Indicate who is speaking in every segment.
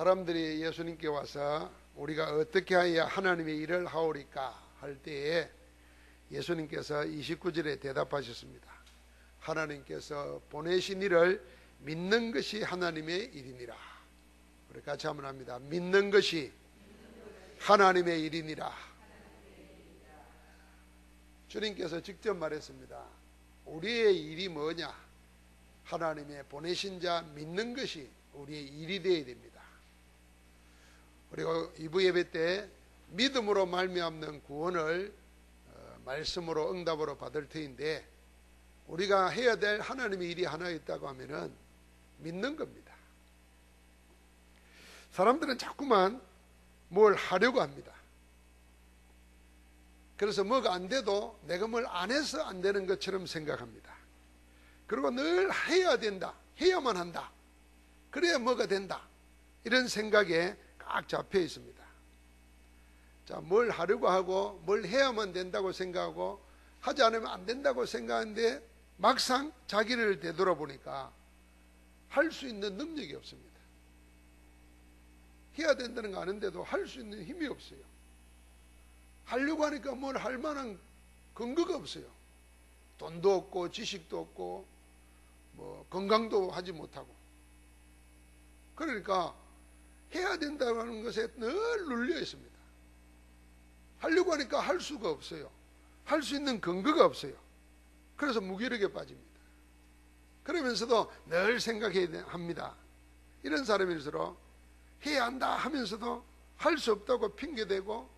Speaker 1: 사람들이 예수님께 와서 우리가 어떻게 하여야 하나님의 일을 하오리까 할 때에 예수님께서 29절에 대답하셨습니다. 하나님께서 보내신 일을 믿는 것이 하나님의 일이니라. 우리 같이 한번 합니다. 믿는 것이 하나님의 일이니라. 주님께서 직접 말했습니다. 우리의 일이 뭐냐? 하나님의 보내신 자 믿는 것이 우리의 일이 되어야 됩니다. 그리고 2부 예배 때 믿음으로 말미암는 구원을 말씀으로 응답으로 받을 터인데, 우리가 해야 될 하나님의 일이 하나 있다고 하면은 믿는 겁니다. 사람들은 자꾸만 뭘 하려고 합니다. 그래서 뭐가 안 돼도 내가 뭘 안 해서 안 되는 것처럼 생각합니다. 그리고 늘 해야 된다, 해야만 한다, 그래야 뭐가 된다, 이런 생각에 꽉 잡혀 있습니다. 자, 뭘 하려고 하고 뭘 해야만 된다고 생각하고 하지 않으면 안 된다고 생각하는데 막상 자기를 되돌아보니까 할 수 있는 능력이 없습니다. 해야 된다는 거 아는데도 할 수 있는 힘이 없어요. 하려고 하니까 뭘 할 만한 근거가 없어요. 돈도 없고 지식도 없고 뭐 건강도 하지 못하고. 그러니까 해야 된다는 것에 늘 눌려 있습니다. 하려고 하니까 할 수가 없어요. 할 수 있는 근거가 없어요. 그래서 무기력에 빠집니다. 그러면서도 늘 생각해야 합니다. 이런 사람일수록 해야 한다 하면서도 할 수 없다고 핑계대고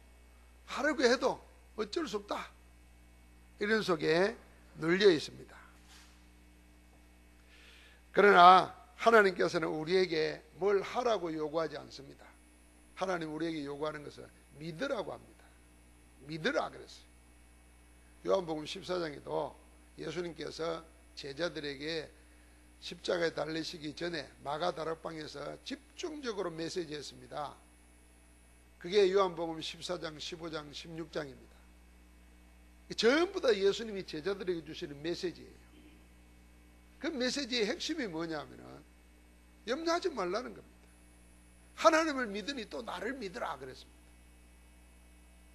Speaker 1: 하려고 해도 어쩔 수 없다, 이런 속에 눌려 있습니다. 그러나 하나님께서는 우리에게 뭘 하라고 요구하지 않습니다. 하나님 우리에게 요구하는 것은 믿으라고 합니다. 믿으라 그랬어요. 요한복음 14장에도 예수님께서 제자들에게 십자가에 달리시기 전에 마가다락방에서 집중적으로 메시지했습니다. 그게 요한복음 14장, 15장, 16장입니다. 전부 다 예수님이 제자들에게 주시는 메시지예요. 그 메시지의 핵심이 뭐냐면은 염려하지 말라는 겁니다. 하나님을 믿으니 또 나를 믿으라 그랬습니다.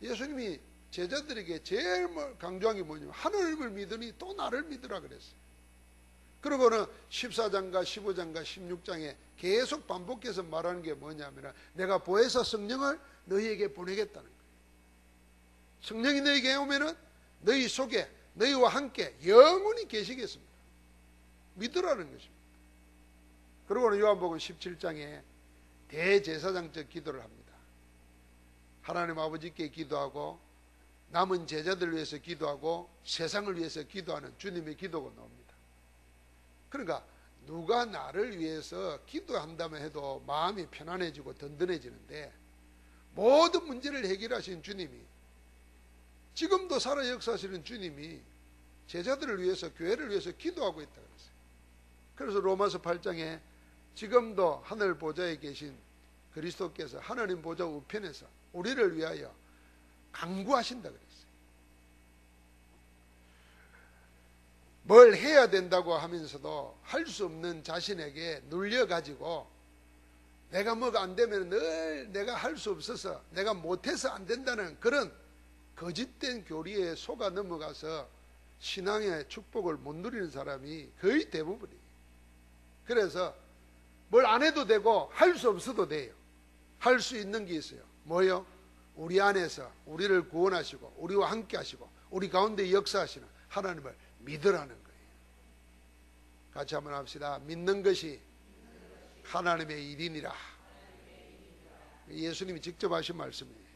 Speaker 1: 예수님이 제자들에게 제일 강조한 게 뭐냐면 하나님을 믿으니 또 나를 믿으라 그랬어요. 그리고는 14장과 15장과 16장에 계속 반복해서 말하는 게 뭐냐면 내가 보혜사 성령을 너희에게 보내겠다는 거예요. 성령이 너희에게 오면은 너희 속에 너희와 함께 영원히 계시겠습니다. 믿으라는 것입니다. 그리고는 요한복음 17장에 대제사장적 기도를 합니다. 하나님 아버지께 기도하고 남은 제자들을 위해서 기도하고 세상을 위해서 기도하는 주님의 기도가 나옵니다. 그러니까 누가 나를 위해서 기도한다면 해도 마음이 편안해지고 든든해지는데, 모든 문제를 해결하신 주님이, 지금도 살아 역사하시는 주님이 제자들을 위해서, 교회를 위해서 기도하고 있다고 그랬어요. 그래서 로마서 8장에 지금도 하늘 보좌에 계신 그리스도께서 하나님 보좌 우편에서 우리를 위하여 간구하신다 그랬어요. 뭘 해야 된다고 하면서도 할 수 없는 자신에게 눌려가지고 내가 뭐가 안 되면 늘 내가 할 수 없어서 내가 못해서 안 된다는 그런 거짓된 교리에 속아 넘어가서 신앙의 축복을 못 누리는 사람이 거의 대부분이에요. 그래서 뭘 안 해도 되고 할 수 없어도 돼요. 할 수 있는 게 있어요. 뭐요? 우리 안에서 우리를 구원하시고 우리와 함께 하시고 우리 가운데 역사하시는 하나님을 믿으라는 거예요. 같이 한번 합시다. 믿는 것이 하나님의 일이니라. 예수님이 직접 하신 말씀이에요.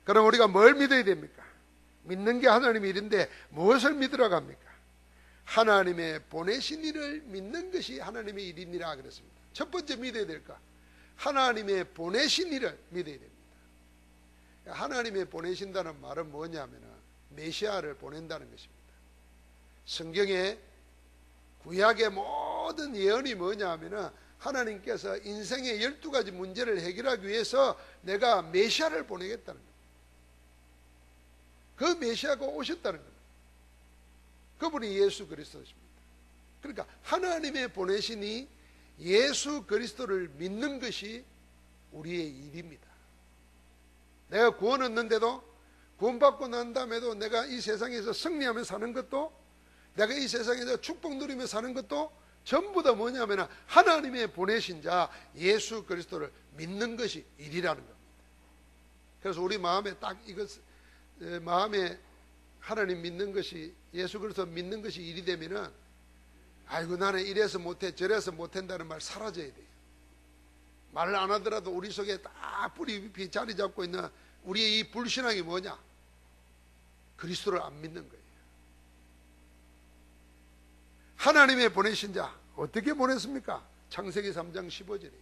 Speaker 1: 그럼 우리가 뭘 믿어야 됩니까? 믿는 게 하나님의 일인데 무엇을 믿으라고 합니까? 하나님의 보내신 일을 믿는 것이 하나님의 일이니라 그랬습니다. 첫 번째 믿어야 될까? 하나님의 보내신 일을 믿어야 됩니다. 하나님의 보내신다는 말은 뭐냐면 메시아를 보낸다는 것입니다. 성경에 구약의 모든 예언이 뭐냐면 하나님께서 인생의 12가지 문제를 해결하기 위해서 내가 메시아를 보내겠다는 겁니다. 그 메시아가 오셨다는 겁니다. 그분이 예수 그리스도십니다. 그러니까 하나님의 보내시니 예수 그리스도를 믿는 것이 우리의 일입니다. 내가 구원 얻는데도, 구원받고 난 다음에도 내가 이 세상에서 승리하며 사는 것도, 내가 이 세상에서 축복 누리며 사는 것도 전부 다 뭐냐면 하나님의 보내신 자 예수 그리스도를 믿는 것이 일이라는 겁니다. 그래서 우리 마음에 딱 이것, 마음에 하나님 믿는 것이, 예수 그리스도 믿는 것이 일이 되면은, 아이고 나는 이래서 못해 저래서 못한다는 말 사라져야 돼요. 말을 안 하더라도 우리 속에 딱 뿌리 깊이 자리 잡고 있는 우리의 이 불신앙이 뭐냐? 그리스도를 안 믿는 거예요. 하나님의 보내신 자 어떻게 보냈습니까? 창세기 3장 15절에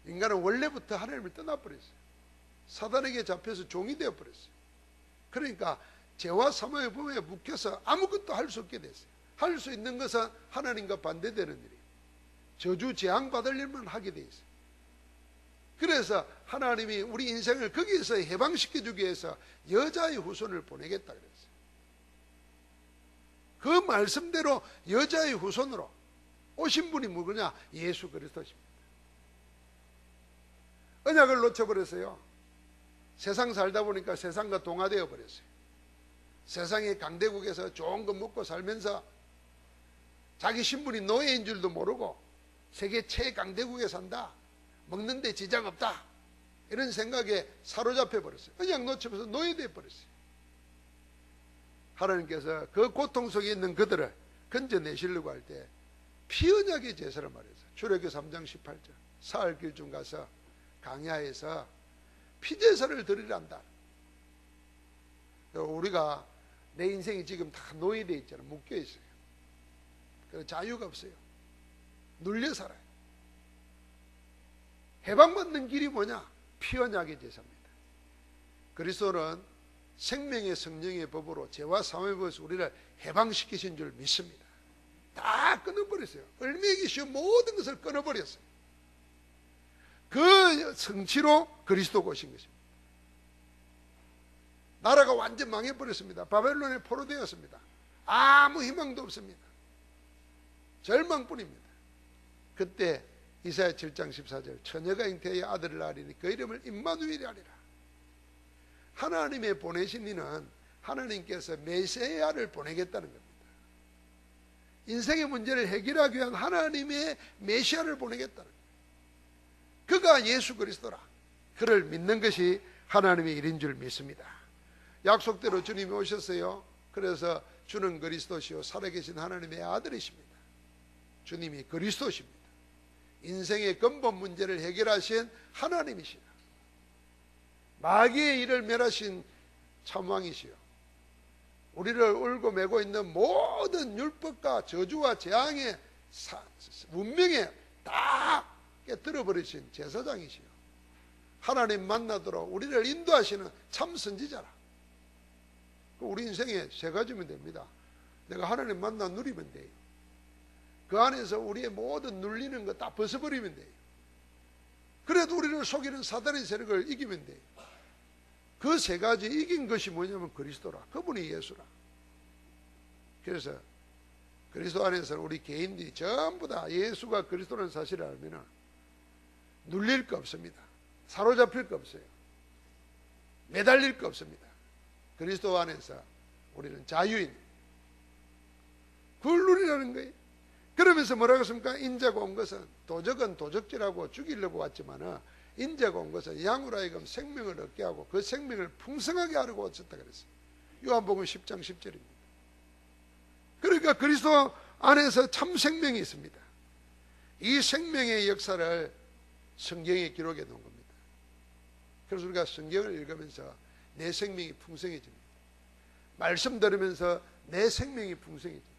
Speaker 1: 인간은 원래부터 하나님을 떠나버렸어요. 사단에게 잡혀서 종이 되어버렸어요. 그러니까 죄와 사망의 범위에 묶여서 아무것도 할 수 없게 됐어요. 할 수 있는 것은 하나님과 반대되는 일이에요. 저주 재앙 받을 일만 하게 돼 있어요. 그래서 하나님이 우리 인생을 거기에서 해방시켜 주기 위해서 여자의 후손을 보내겠다 그랬어요. 그 말씀대로 여자의 후손으로 오신 분이 누구냐? 예수 그리스도십니다. 언약을 놓쳐버렸어요. 세상 살다 보니까 세상과 동화되어 버렸어요. 세상의 강대국에서 좋은 거 먹고 살면서 자기 신분이 노예인 줄도 모르고 세계 최강대국에 산다, 먹는데 지장 없다, 이런 생각에 사로잡혀 버렸어요. 언약 놓쳐서 노예되어 버렸어요. 하나님께서 그 고통 속에 있는 그들을 건져내시려고 할 때 피언약의 제사를 말했어요. 출애굽기 3장 18절 사흘 길쯤 가서 강야에서 피제사를 드리란다. 우리가 내 인생이 지금 다 노예되어 있잖아요. 묶여 있어요. 그래서 자유가 없어요. 눌려 살아요. 해방받는 길이 뭐냐? 피언약의 제사입니다. 그리스도는 생명의 성령의 법으로 죄와 사망의 법에서 우리를 해방시키신 줄 믿습니다. 다 끊어버렸어요. 얼매기 쉬운 모든 것을 끊어버렸어요. 그 성취로 그리스도가 오신 것입니다. 나라가 완전 망해버렸습니다. 바벨론에 포로되었습니다. 아무 희망도 없습니다. 절망뿐입니다. 그때 이사야 7장 14절 처녀가 잉태하여 아들을 낳으리니 그 이름을 임마누엘이 하리라. 하나님의 보내신 이는 하나님께서 메시아를 보내겠다는 겁니다. 인생의 문제를 해결하기 위한 하나님의 메시아를 보내겠다는 거예요. 그가 예수 그리스도라. 그를 믿는 것이 하나님의 일인 줄 믿습니다. 약속대로 주님이 오셨어요. 그래서 주는 그리스도시요 살아계신 하나님의 아들이십니다. 주님이 그리스도십니다. 인생의 근본 문제를 해결하신 하나님이시다. 마귀의 일을 멸하신 참왕이시요 우리를 울고 매고 있는 모든 율법과 저주와 재앙의 운명에 다 깨뜨려버리신 제사장이시요 하나님 만나도록 우리를 인도하시는 참 선지자라. 우리 인생에 세 가지면 됩니다. 내가 하나님 만나 누리면 돼요. 그 안에서 우리의 모든 눌리는 거 다 벗어버리면 돼요. 그래도 우리를 속이는 사단의 세력을 이기면 돼요. 그 세 가지 이긴 것이 뭐냐면 그리스도라. 그분이 예수라. 그래서 그리스도 안에서는 우리 개인들이 전부 다 예수가 그리스도라는 사실을 알면 눌릴 거 없습니다. 사로잡힐 거 없어요. 매달릴 거 없습니다. 그리스도 안에서 우리는 자유인, 그걸 누리라는 거예요. 그러면서 뭐라고 했습니까? 인자가 온 것은, 도적은 도적질하고 죽이려고 왔지만 인자가 온 것은 양으로 하여금 생명을 얻게 하고 그 생명을 풍성하게 하려고 왔었다 그랬어요. 요한복음 10장 10절입니다. 그러니까 그리스도 안에서 참 생명이 있습니다. 이 생명의 역사를 성경에 기록해 놓은 겁니다. 그래서 우리가 성경을 읽으면서 내 생명이 풍성해집니다. 말씀 들으면서 내 생명이 풍성해집니다.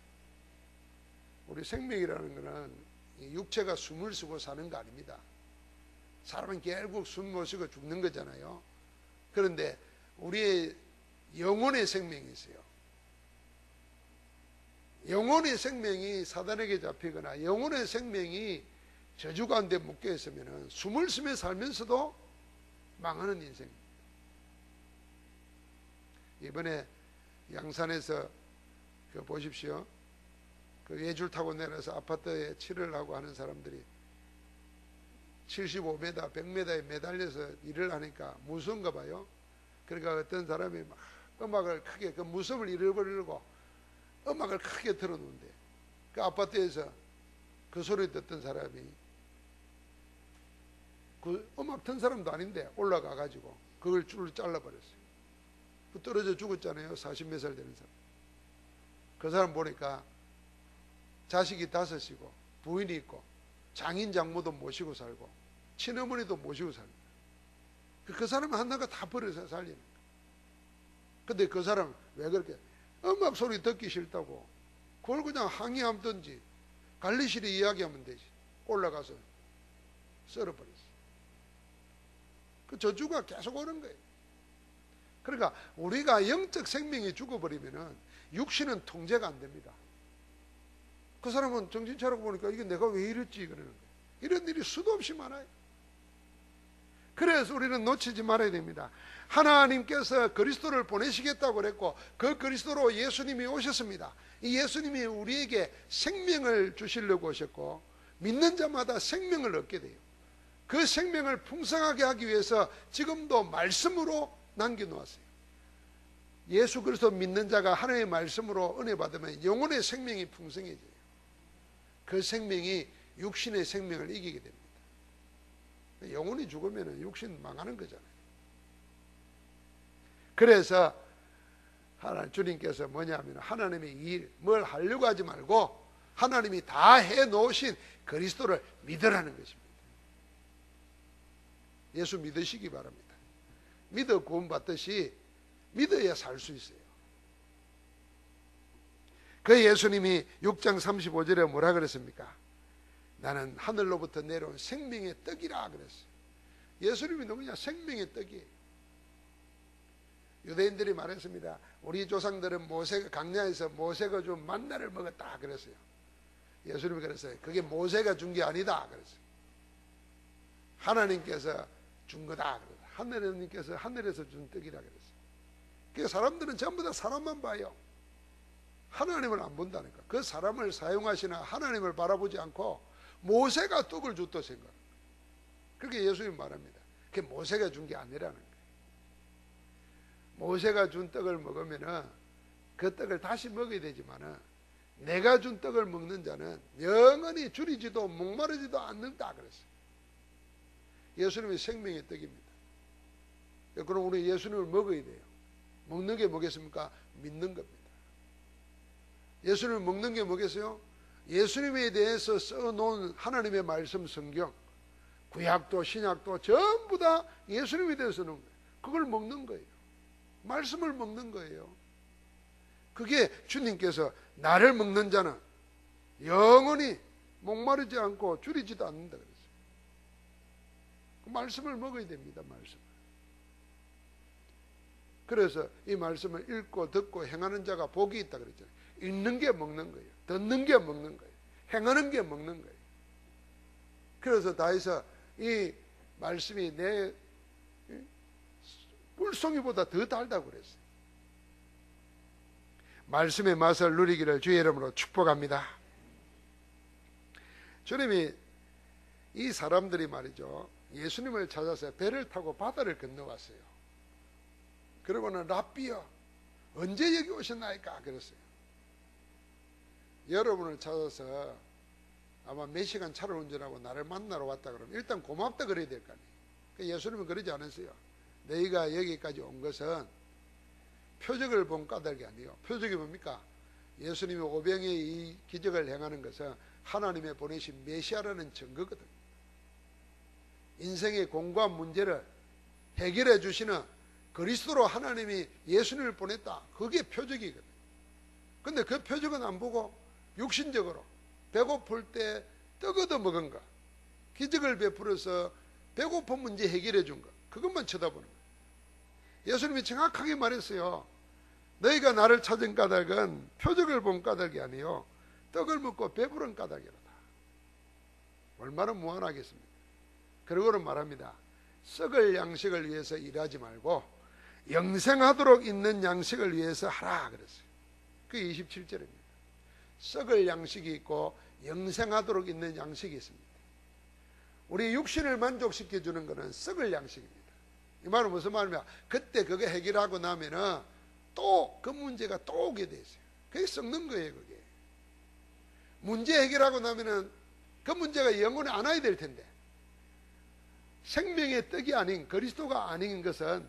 Speaker 1: 우리 생명이라는 것은 육체가 숨을 쉬고 사는 거 아닙니다. 사람은 결국 숨 못 쉬고 죽는 거잖아요. 그런데 우리의 영혼의 생명이 있어요. 영혼의 생명이 사단에게 잡히거나 영혼의 생명이 저주 가운데 묶여 있으면 숨을 쉬며 살면서도 망하는 인생입니다. 이번에 양산에서 보십시오. 그 외줄 타고 내려서 아파트에 칠을 하고 하는 사람들이 75m, 100m에 매달려서 일을 하니까 무서운가 봐요. 그러니까 어떤 사람이 막 음악을 크게, 그 무서움을 잃어버리려고 음악을 크게 틀어놓는데, 그 아파트에서 그 소리 듣던 사람이, 그 음악 튼 사람도 아닌데 올라가 가지고 그걸 줄을 잘라버렸어요. 그 떨어져 죽었잖아요. 40몇 살 되는 사람. 그 사람 보니까 자식이 5이고 부인이 있고 장인 장모도 모시고 살고 친어머니도 모시고 살고, 그 사람은 하나가 다 버려서 살리는 거예요. 근데 그 사람 왜 그렇게 음악 소리 듣기 싫다고 그걸 그냥 항의하든지 관리실에 이야기하면 되지, 올라가서 썰어버렸어. 그 저주가 계속 오는 거예요. 그러니까 우리가 영적 생명이 죽어버리면은 육신은 통제가 안 됩니다. 그 사람은 정신 차리고 보니까 이게 내가 왜 이랬지 그러는 거예요. 이런 일이 수도 없이 많아요. 그래서 우리는 놓치지 말아야 됩니다. 하나님께서 그리스도를 보내시겠다고 그랬고 그 그리스도로 예수님이 오셨습니다. 이 예수님이 우리에게 생명을 주시려고 오셨고 믿는 자마다 생명을 얻게 돼요. 그 생명을 풍성하게 하기 위해서 지금도 말씀으로 남겨놓았어요. 예수 그리스도 믿는 자가 하나님의 말씀으로 은혜 받으면 영혼의 생명이 풍성해져요. 그 생명이 육신의 생명을 이기게 됩니다. 영혼이 죽으면 육신 망하는 거잖아요. 그래서 주님께서 뭐냐면 하나님의 일, 뭘 하려고 하지 말고 하나님이 다 해놓으신 그리스도를 믿으라는 것입니다. 예수 믿으시기 바랍니다. 믿어 구원받듯이 믿어야 살 수 있어요. 그 예수님이 6장 35절에 뭐라 그랬습니까? 나는 하늘로부터 내려온 생명의 떡이라 그랬어요. 예수님이 누구냐? 생명의 떡이에요. 유대인들이 말했습니다. 우리 조상들은 강야에서 모세가 준 만나를 먹었다 그랬어요. 예수님이 그랬어요. 그게 모세가 준 게 아니다 그랬어요. 하나님께서 준 거다 그랬어요. 하나님께서 하늘에서 준 떡이라 그랬어요. 그러니까 사람들은 전부 다 사람만 봐요. 하나님을 안 본다니까. 그 사람을 사용하시나 하나님을 바라보지 않고 모세가 떡을 줬다 생각. 그렇게 예수님이 말합니다. 그게 모세가 준 게 아니라는 거예요. 모세가 준 떡을 먹으면은 그 떡을 다시 먹어야 되지만은 내가 준 떡을 먹는 자는 영원히 줄이지도 목마르지도 않는다 그랬어요. 예수님이 생명의 떡입니다. 그럼 우리 예수님을 먹어야 돼요. 먹는 게 뭐겠습니까? 믿는 겁니다. 예수님을 먹는 게 뭐겠어요? 예수님에 대해서 써놓은 하나님의 말씀 성경, 구약도 신약도 전부 다 예수님에 대해서 써놓은 거예요. 그걸 먹는 거예요. 말씀을 먹는 거예요. 그게 주님께서 나를 먹는 자는 영원히 목마르지 않고 줄이지도 않는다 그랬어요. 그 말씀을 먹어야 됩니다. 말씀을. 그래서 이 말씀을 읽고 듣고 행하는 자가 복이 있다 그랬잖아요. 읽는 게 먹는 거예요. 듣는 게 먹는 거예요. 행하는 게 먹는 거예요. 그래서 다해서 이 말씀이 내 꿀송이보다 더 달다고 그랬어요. 말씀의 맛을 누리기를 주의 이름으로 축복합니다. 주님이 이 사람들이 말이죠, 예수님을 찾아서 배를 타고 바다를 건너왔어요. 그러고는 랍비여 언제 여기 오셨나이까 그랬어요. 여러분을 찾아서 아마 몇 시간 차를 운전하고 나를 만나러 왔다 그러면 일단 고맙다 그래야 될 거 아니에요. 예수님은 그러지 않았어요. 너희가 여기까지 온 것은 표적을 본 까닭이 아니에요. 표적이 뭡니까? 예수님이 오병이의 이 기적을 행하는 것은 하나님의 보내신 메시아라는 증거거든. 인생의 공고한 문제를 해결해 주시는 그리스도로 하나님이 예수님을 보냈다. 그게 표적이거든. 근데 그 표적은 안 보고 육신적으로 배고플 때 떡 얻어 먹은 거, 기적을 베풀어서 배고픈 문제 해결해 준 거, 그것만 쳐다보는 거예요. 예수님이 정확하게 말했어요. 너희가 나를 찾은 까닭은 표적을 본 까닭이 아니요 떡을 먹고 배부른 까닭이로다. 얼마나 무한하겠습니까? 그러고는 말합니다. 썩을 양식을 위해서 일하지 말고 영생하도록 있는 양식을 위해서 하라 그랬어요. 그게 27절입니다. 썩을 양식이 있고 영생하도록 있는 양식이 있습니다. 우리 육신을 만족시켜주는 것은 썩을 양식입니다. 이 말은 무슨 말이냐? 그때 그거 해결하고 나면은 또 그 문제가 또 오게 돼 있어요. 그게 썩는 거예요, 그게. 문제 해결하고 나면은 그 문제가 영원히 안 와야 될 텐데. 생명의 떡이 아닌 그리스도가 아닌 것은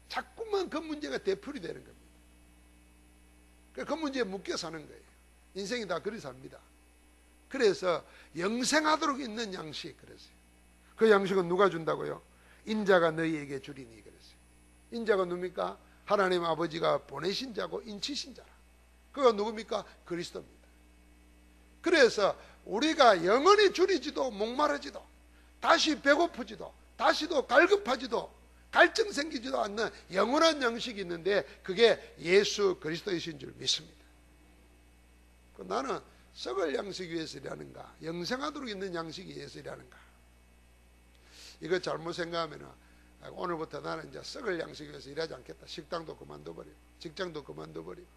Speaker 1: 자꾸만 그 문제가 되풀이 되는 겁니다. 그 문제에 묶여 사는 거예요. 인생이 다 그리 삽니다. 그래서 영생하도록 있는 양식 그랬어요. 그 양식은 누가 준다고요? 인자가 너희에게 주리니 그랬어요. 인자가 누굽니까? 하나님 아버지가 보내신 자고 인치신 자라. 그가 누굽니까? 그리스도입니다. 그래서 우리가 영원히 줄이지도 목마르지도 다시 배고프지도 다시도 갈급하지도 갈증 생기지도 않는 영원한 양식이 있는데 그게 예수 그리스도이신 줄 믿습니다. 나는 썩을 양식이 위해서 일하는가, 영생하도록 있는 양식이 위해서 일하는가. 이거 잘못 생각하면 오늘부터 나는 이제 썩을 양식이 위해서 일하지 않겠다. 식당도 그만둬버리고 직장도 그만둬버리고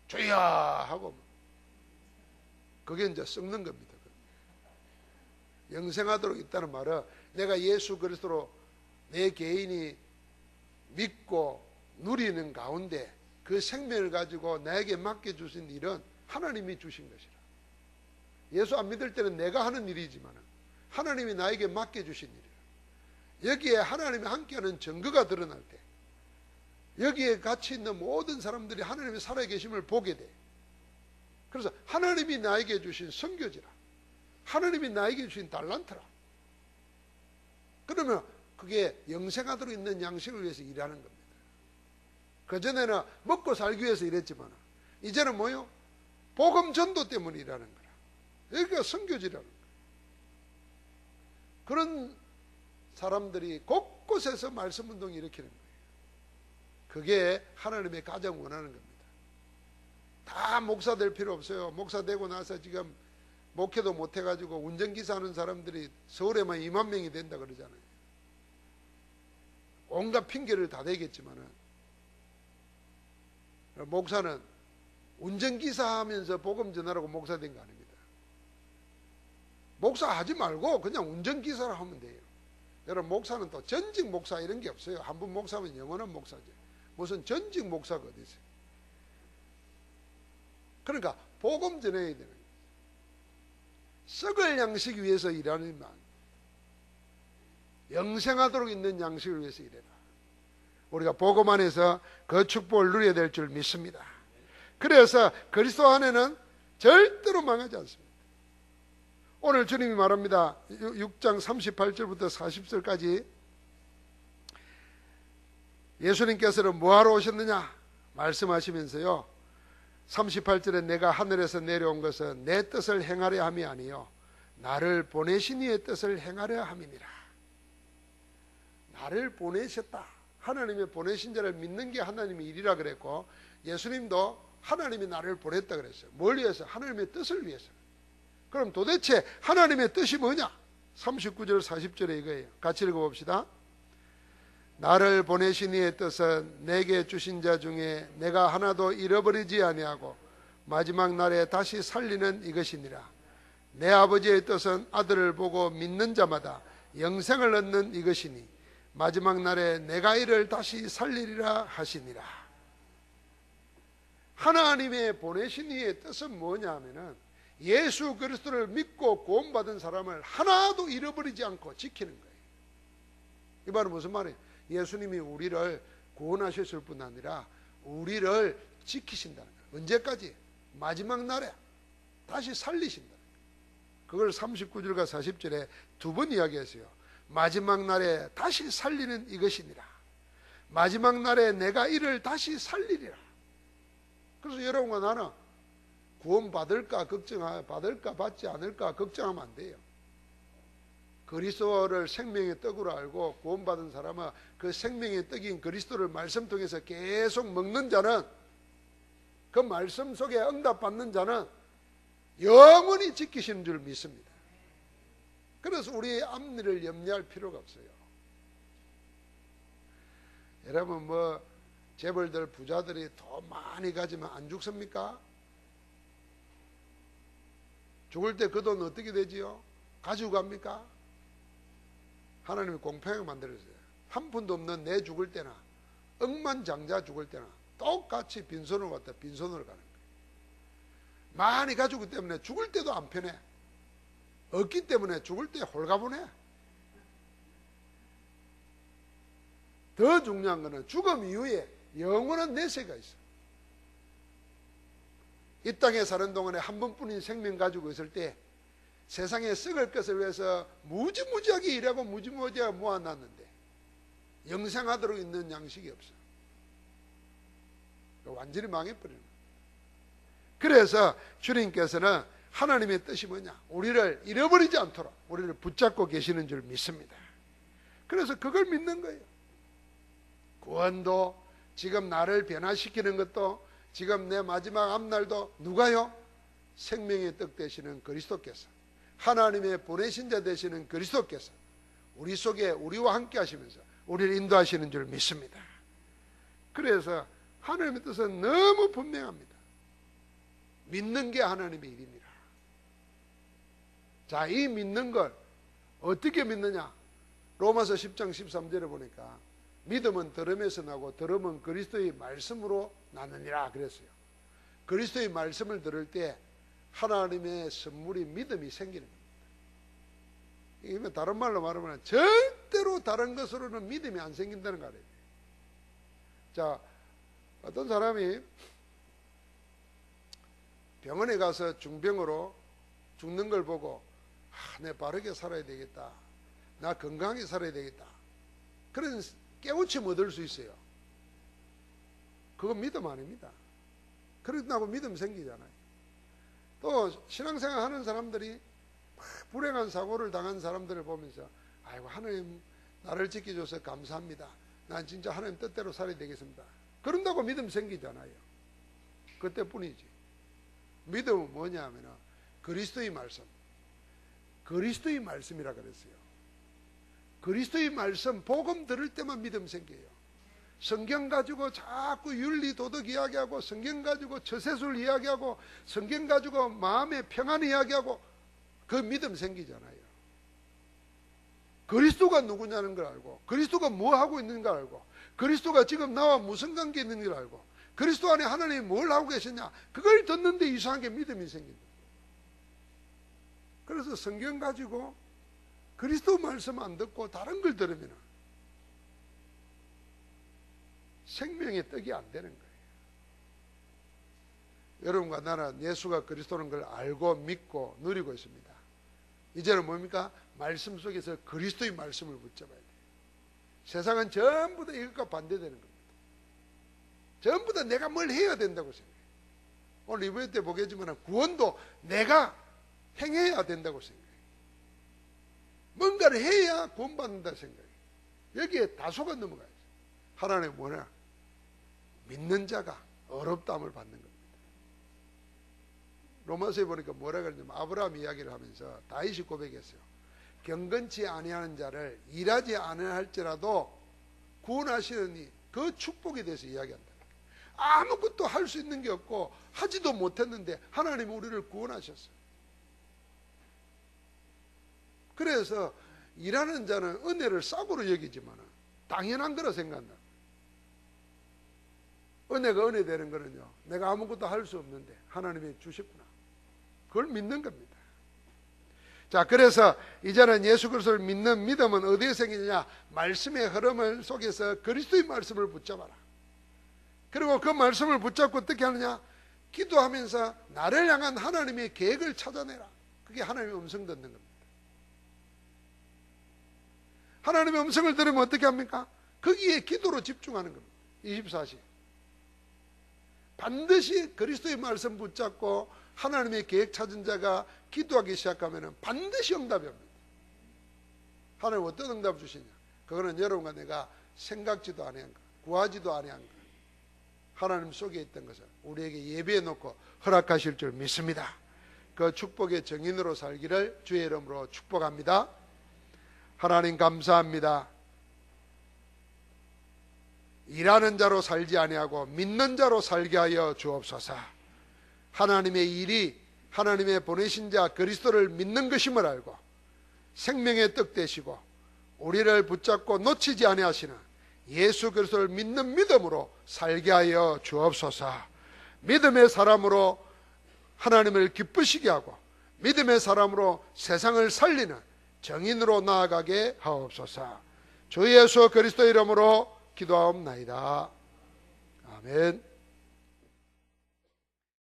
Speaker 1: 주여 하고 그게 이제 썩는 겁니다. 영생하도록 있다는 말은 내가 예수 그리스도로 내 개인이 믿고 누리는 가운데 그 생명을 가지고 나에게 맡겨주신 일은 하나님이 주신 것이라. 예수 안 믿을 때는 내가 하는 일이지만 하나님이 나에게 맡겨주신 일이라. 여기에 하나님이 함께하는 증거가 드러날 때 여기에 같이 있는 모든 사람들이 하나님이 살아계심을 보게 돼. 그래서 하나님이 나에게 주신 선교지라, 하나님이 나에게 주신 달란트라. 그러면 그게 영생하도록 있는 양식을 위해서 일하는 겁니다. 그전에는 먹고 살기 위해서 일했지만 이제는 뭐요? 복음 전도 때문에 일하는 거라. 여기가 선교지라는 거예요. 그런 사람들이 곳곳에서 말씀 운동을 일으키는 거예요. 그게 하나님의 가장 원하는 겁니다. 다 목사 될 필요 없어요. 목사 되고 나서 지금 목회도 못 해가지고 운전기사 하는 사람들이 서울에만 2만 명이 된다 그러잖아요. 온갖 핑계를 다 대겠지만은 목사는 운전기사 하면서 복음 전하라고 목사 된 거 아닙니다. 목사 하지 말고 그냥 운전기사를 하면 돼요. 여러분, 목사는 또 전직 목사 이런 게 없어요. 한 번 목사면 영원한 목사죠. 무슨 전직 목사가 어디 있어요? 그러니까 복음 전해야 되는 거예요. 썩을 양식 위해서 일하는 만 영생하도록 있는 양식을 위해서 일해라. 우리가 복음 안에서 그 축복을 누려야 될 줄 믿습니다. 그래서 그리스도 안에는 절대로 망하지 않습니다. 오늘 주님이 말합니다. 6장 38절부터 40절까지 예수님께서는 뭐하러 오셨느냐 말씀하시면서요, 38절에 내가 하늘에서 내려온 것은 내 뜻을 행하려 함이 아니요 나를 보내신 이의 뜻을 행하려 함이니라. 나를 보내셨다. 하나님의 보내신 자를 믿는 게 하나님의 일이라 그랬고, 예수님도 하나님이 나를 보냈다 그랬어요. 뭘 위해서? 하나님의 뜻을 위해서. 그럼 도대체 하나님의 뜻이 뭐냐? 39절 40절에 이거예요. 같이 읽어봅시다. 나를 보내신 이의 뜻은 내게 주신 자 중에 내가 하나도 잃어버리지 아니하고 마지막 날에 다시 살리는 이것이니라. 내 아버지의 뜻은 아들을 보고 믿는 자마다 영생을 얻는 이것이니 마지막 날에 내가 이를 다시 살리리라 하시니라. 하나님의 보내신 이의 뜻은 뭐냐 하면은 예수 그리스도를 믿고 구원받은 사람을 하나도 잃어버리지 않고 지키는 거예요. 이 말은 무슨 말이에요? 예수님이 우리를 구원하셨을 뿐 아니라 우리를 지키신다는 거예요. 언제까지? 마지막 날에 다시 살리신다. 그걸 39절과 40절에 두 번 이야기했어요. 마지막 날에 다시 살리는 이것이니라. 마지막 날에 내가 이를 다시 살리리라. 그래서 여러분과 나는 구원 받을까 받을까 받지 않을까 걱정하면 안 돼요. 그리스도를 생명의 떡으로 알고 구원받은 사람은 그 생명의 떡인 그리스도를 말씀 통해서 계속 먹는 자는, 그 말씀 속에 응답받는 자는 영원히 지키시는 줄 믿습니다. 그래서 우리의 앞일을 염려할 필요가 없어요. 여러분, 재벌들 부자들이 돈 많이 가지면 안 죽습니까? 죽을 때 그 돈 어떻게 되지요? 가지고 갑니까? 하나님이 공평하게 만들었어요. 한 푼도 없는 내 죽을 때나 억만장자 죽을 때나 똑같이 빈손으로 왔다 빈손으로 가는 거예요. 많이 가지고 때문에 죽을 때도 안 편해. 없기 때문에 죽을 때 홀가분해. 더 중요한 것은 죽음 이후에 영원한 내세가 있어. 이 땅에 사는 동안에 한 번뿐인 생명 가지고 있을 때 세상에 썩을 것을 위해서 무지무지하게 일하고 무지무지하게 모아놨는데 영생하도록 있는 양식이 없어. 완전히 망해버리는 거예요. 그래서 주님께서는 하나님의 뜻이 뭐냐? 우리를 잃어버리지 않도록 우리를 붙잡고 계시는 줄 믿습니다. 그래서 그걸 믿는 거예요. 구원도, 지금 나를 변화시키는 것도, 지금 내 마지막 앞날도 누가요? 생명의 떡 되시는 그리스도께서, 하나님의 보내신 자 되시는 그리스도께서 우리 속에 우리와 함께 하시면서 우리를 인도하시는 줄 믿습니다. 그래서 하나님의 뜻은 너무 분명합니다. 믿는 게 하나님의 일입니다. 자, 이 믿는 걸 어떻게 믿느냐? 로마서 10장 13절에 보니까 믿음은 들음에서 나고 들음은 그리스도의 말씀으로 나느니라 그랬어요. 그리스도의 말씀을 들을 때 하나님의 선물이 믿음이 생기는 겁니다. 이게 다른 말로 말하면 절대로 다른 것으로는 믿음이 안 생긴다는 거 아니에요. 자, 어떤 사람이 병원에 가서 중병으로 죽는 걸 보고 내 바르게 살아야 되겠다, 나 건강하게 살아야 되겠다, 그런 깨우침 얻을 수 있어요. 그건 믿음 아닙니다. 그런다고 믿음 생기잖아요. 또 신앙생활 하는 사람들이 불행한 사고를 당한 사람들을 보면서 아이고 하나님 나를 지켜줘서 감사합니다, 난 진짜 하나님 뜻대로 살아야 되겠습니다, 그런다고 믿음 생기잖아요. 그때뿐이지. 믿음은 뭐냐 하면 그리스도의 말씀, 그리스도의 말씀이라 그랬어요. 그리스도의 말씀, 복음 들을 때만 믿음 생겨요. 성경 가지고 자꾸 윤리 도덕 이야기하고, 성경 가지고 처세술 이야기하고, 성경 가지고 마음의 평안 이야기하고, 그 믿음 생기잖아요. 그리스도가 누구냐는 걸 알고, 그리스도가 뭐 하고 있는 걸 알고, 그리스도가 지금 나와 무슨 관계 있는 걸 알고, 그리스도 안에 하나님이 뭘 하고 계시냐, 그걸 듣는데 이상하게 믿음이 생긴다. 그래서 성경 가지고 그리스도 말씀 안 듣고 다른 걸 들으면 생명의 떡이 안 되는 거예요. 여러분과 나는 예수가 그리스도는 걸 알고 믿고 누리고 있습니다. 이제는 뭡니까? 말씀 속에서 그리스도의 말씀을 붙잡아야 돼요. 세상은 전부 다 이것과 반대되는 겁니다. 전부 다 내가 뭘 해야 된다고 생각해요. 오늘 이번 때 보겠지만 구원도 내가 행해야 된다고 생각해요. 뭔가를 해야 구원받는다 생각해요. 여기에 다소가 넘어가야죠. 하나님은 뭐냐? 믿는 자가 어렵다함을 받는 겁니다. 로마서에 보니까 뭐라 그러냐면 아브라함 이야기를 하면서 다윗이 고백했어요. 경건치 아니하는 자를 일하지 않을지라도 구원하시는 그 축복에 대해서 이야기한다. 아무것도 할 수 있는 게 없고 하지도 못했는데 하나님이 우리를 구원하셨어요. 그래서 일하는 자는 은혜를 싹으로 여기지만 당연한 거라 생각한다. 은혜가 은혜 되는 거는요, 내가 아무것도 할 수 없는데 하나님이 주셨구나, 그걸 믿는 겁니다. 자, 그래서 이제는 예수 그리스도를 믿는 믿음은 어디에 생기느냐? 말씀의 흐름을 속에서 그리스도의 말씀을 붙잡아라. 그리고 그 말씀을 붙잡고 어떻게 하느냐? 기도하면서 나를 향한 하나님의 계획을 찾아내라. 그게 하나님의 음성 듣는 겁니다. 하나님의 음성을 들으면 어떻게 합니까? 거기에 기도로 집중하는 겁니다. 24시. 반드시 그리스도의 말씀 붙잡고 하나님의 계획 찾은 자가 기도하기 시작하면 반드시 응답이 옵니다. 하나님 어떤 응답을 주시냐? 그거는 여러분과 내가 생각지도 아니한 것, 구하지도 아니한 것, 하나님 속에 있던 것을 우리에게 예비해 놓고 허락하실 줄 믿습니다. 그 축복의 증인으로 살기를 주의 이름으로 축복합니다. 하나님 감사합니다. 일하는 자로 살지 아니하고 믿는 자로 살게 하여 주옵소서. 하나님의 일이 하나님의 보내신 자 그리스도를 믿는 것임을 알고 생명의 떡 되시고 우리를 붙잡고 놓치지 아니하시는 예수 그리스도를 믿는 믿음으로 살게 하여 주옵소서. 믿음의 사람으로 하나님을 기쁘시게 하고 믿음의 사람으로 세상을 살리는 정인으로 나아가게 하옵소서. 주 예수 그리스도 이름으로 기도하옵나이다. 아멘.